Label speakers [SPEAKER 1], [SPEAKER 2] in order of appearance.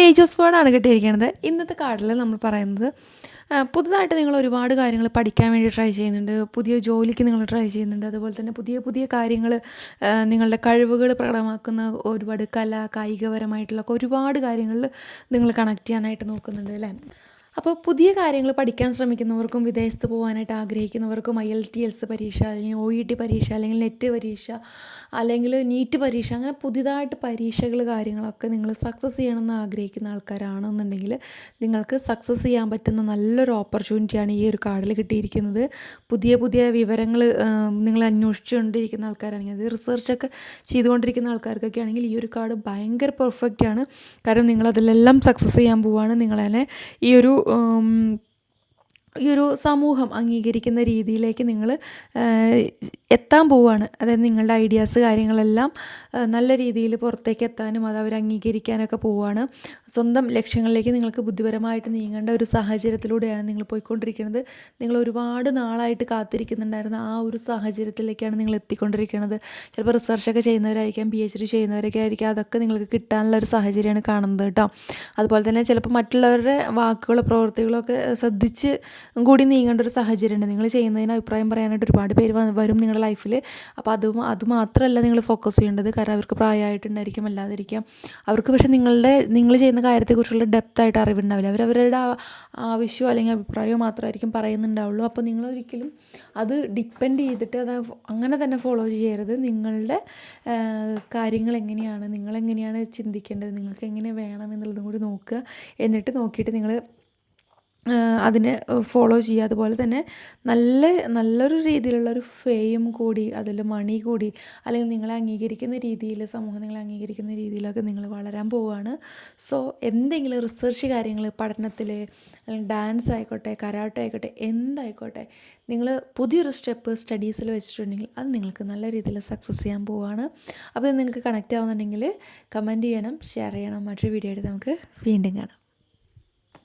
[SPEAKER 1] Page of വേർഡാണ് കിട്ടിയിരിക്കുന്നത്. ഇന്നത്തെ കാർഡിൽ നമ്മൾ പറയുന്നത് പുതുതായിട്ട് നിങ്ങൾ ഒരുപാട് കാര്യങ്ങൾ പഠിക്കാൻ വേണ്ടി ട്രൈ ചെയ്യുന്നുണ്ട്, പുതിയ ജോലിക്ക് നിങ്ങൾ ട്രൈ ചെയ്യുന്നുണ്ട്, അതുപോലെ തന്നെ പുതിയ പുതിയ കാര്യങ്ങൾ നിങ്ങളുടെ കഴിവുകൾ പ്രകടമാക്കുന്ന ഒരുപാട് കായികപരമായിട്ടുള്ള ഒരുപാട് കാര്യങ്ങളിൽ നിങ്ങൾ കണക്ട് ചെയ്യാനായിട്ട് നോക്കുന്നുണ്ട് അല്ലേ. അപ്പോൾ പുതിയ കാര്യങ്ങൾ പഠിക്കാൻ ശ്രമിക്കുന്നവർക്കും വിദേശത്ത് പോകാനായിട്ട് ആഗ്രഹിക്കുന്നവർക്കും IELTS പരീക്ഷ അല്ലെങ്കിൽ OET പരീക്ഷ അല്ലെങ്കിൽ നെറ്റ് പരീക്ഷ അല്ലെങ്കിൽ നീറ്റ് പരീക്ഷ അങ്ങനെ പുതിയതായിട്ട് പരീക്ഷകൾ കാര്യങ്ങളൊക്കെ നിങ്ങൾ സക്സസ് ചെയ്യണമെന്ന് ആഗ്രഹിക്കുന്ന ആൾക്കാരാണെന്നുണ്ടെങ്കിൽ നിങ്ങൾക്ക് സക്സസ് ചെയ്യാൻ പറ്റുന്ന നല്ലൊരു ഓപ്പർച്യൂണിറ്റിയാണ് ഈ ഒരു കാർഡിൽ കിട്ടിയിരിക്കുന്നത്. പുതിയ പുതിയ വിവരങ്ങൾ നിങ്ങൾ അന്വേഷിച്ചുകൊണ്ടിരിക്കുന്ന ആൾക്കാരാണെങ്കിൽ അത് റിസർച്ചൊക്കെ ചെയ്തുകൊണ്ടിരിക്കുന്ന ആൾക്കാർക്കൊക്കെ ആണെങ്കിൽ ഈ ഒരു കാർഡ് ഭയങ്കര പെർഫെക്റ്റാണ്. കാരണം നിങ്ങളതിലെല്ലാം സക്സസ് ചെയ്യാൻ പോവുകയാണ്. നിങ്ങളതിനെ ഈ ഒരു സമൂഹം അംഗീകരിക്കുന്ന രീതിയിലേക്ക് നിങ്ങൾ എത്താൻ പോവുകയാണ്. അതായത് നിങ്ങളുടെ ഐഡിയാസ് കാര്യങ്ങളെല്ലാം നല്ല രീതിയിൽ പുറത്തേക്ക് എത്താനും അത് അവർ അംഗീകരിക്കാനൊക്കെ പോവുകയാണ്. സ്വന്തം ലക്ഷ്യങ്ങളിലേക്ക് നിങ്ങൾക്ക് ബുദ്ധിപരമായിട്ട് നീങ്ങേണ്ട ഒരു സാഹചര്യത്തിലൂടെയാണ് നിങ്ങൾ പോയിക്കൊണ്ടിരിക്കുന്നത്. നിങ്ങൾ ഒരുപാട് നാളായിട്ട് കാത്തിരിക്കുന്നുണ്ടായിരുന്ന ആ ഒരു സാഹചര്യത്തിലേക്കാണ് നിങ്ങൾ എത്തിക്കൊണ്ടിരിക്കുന്നത്. ചിലപ്പോൾ റിസർച്ചൊക്കെ ചെയ്യുന്നവരായിരിക്കാം, PhD ചെയ്യുന്നവരൊക്കെ ആയിരിക്കാം, അതൊക്കെ നിങ്ങൾക്ക് കിട്ടാനുള്ള ഒരു സാഹചര്യമാണ് കാണുന്നത് കേട്ടോ. അതുപോലെ തന്നെ ചിലപ്പോൾ മറ്റുള്ളവരുടെ വാക്കുകളോ പ്രവൃത്തികളോ ഒക്കെ ശ്രദ്ധിച്ച് കൂടി നീങ്ങേണ്ട ഒരു സാഹചര്യമുണ്ട്. നിങ്ങൾ ചെയ്യുന്നതിന് അഭിപ്രായം പറയാനായിട്ട് ഒരുപാട് പേര് വരും നിങ്ങളുടെ ലൈഫിൽ. അപ്പോൾ അത് മാത്രമല്ല നിങ്ങൾ ഫോക്കസ് ചെയ്യേണ്ടത്. കാരണം അവർക്ക് പ്രായമായിട്ടുണ്ടായിരിക്കും, അല്ലാതിരിക്കാം. അവർക്ക് പക്ഷേ നിങ്ങൾ ചെയ്യുന്ന കാര്യത്തെക്കുറിച്ചുള്ള ഡെപ്തായിട്ട് അറിവുണ്ടാവില്ല. അവരവരുടെ ആവശ്യമോ അല്ലെങ്കിൽ അഭിപ്രായമോ മാത്രമായിരിക്കും പറയുന്നുണ്ടാവുള്ളൂ. അപ്പോൾ നിങ്ങളൊരിക്കലും അത് ഡിപ്പെൻഡ് ചെയ്തിട്ട് അത് അങ്ങനെ തന്നെ ഫോളോ ചെയ്യരുത്. നിങ്ങളുടെ കാര്യങ്ങൾ എങ്ങനെയാണ്, നിങ്ങളെങ്ങനെയാണ് ചിന്തിക്കേണ്ടത്, നിങ്ങൾക്ക് എങ്ങനെ വേണം എന്നുള്ളതും കൂടി നോക്കുക. എന്നിട്ട് നോക്കിയിട്ട് നിങ്ങൾ അതിനെ ഫോളോ ചെയ്യുക. അതുപോലെ തന്നെ നല്ലൊരു രീതിയിലുള്ളൊരു ഫെയിം കൂടി, അതിൽ മണി കൂടി, അല്ലെങ്കിൽ നിങ്ങളെ അംഗീകരിക്കുന്ന രീതിയിൽ, സമൂഹം നിങ്ങളെ അംഗീകരിക്കുന്ന രീതിയിലൊക്കെ നിങ്ങൾ വളരാൻ പോവുകയാണ്. സോ എന്തെങ്കിലും റിസർച്ച് കാര്യങ്ങൾ പഠനത്തിൽ, അല്ലെങ്കിൽ ഡാൻസ് ആയിക്കോട്ടെ, കരാട്ടെ ആയിക്കോട്ടെ, എന്തായിക്കോട്ടെ, നിങ്ങൾ പുതിയൊരു സ്റ്റെപ്പ് സ്റ്റഡീസിൽ വെച്ചിട്ടുണ്ടെങ്കിൽ അത് നിങ്ങൾക്ക് നല്ല രീതിയിൽ സക്സസ് ചെയ്യാൻ പോവുകയാണ്. അപ്പോൾ ഇത് നിങ്ങൾക്ക് കണക്റ്റ് ആവുന്നുണ്ടെങ്കിൽ കമൻറ്റ് ചെയ്യണം, ഷെയർ ചെയ്യണം. മറ്റൊരു വീഡിയോ ആയിട്ട് നമുക്ക് വീണ്ടും കാണാം.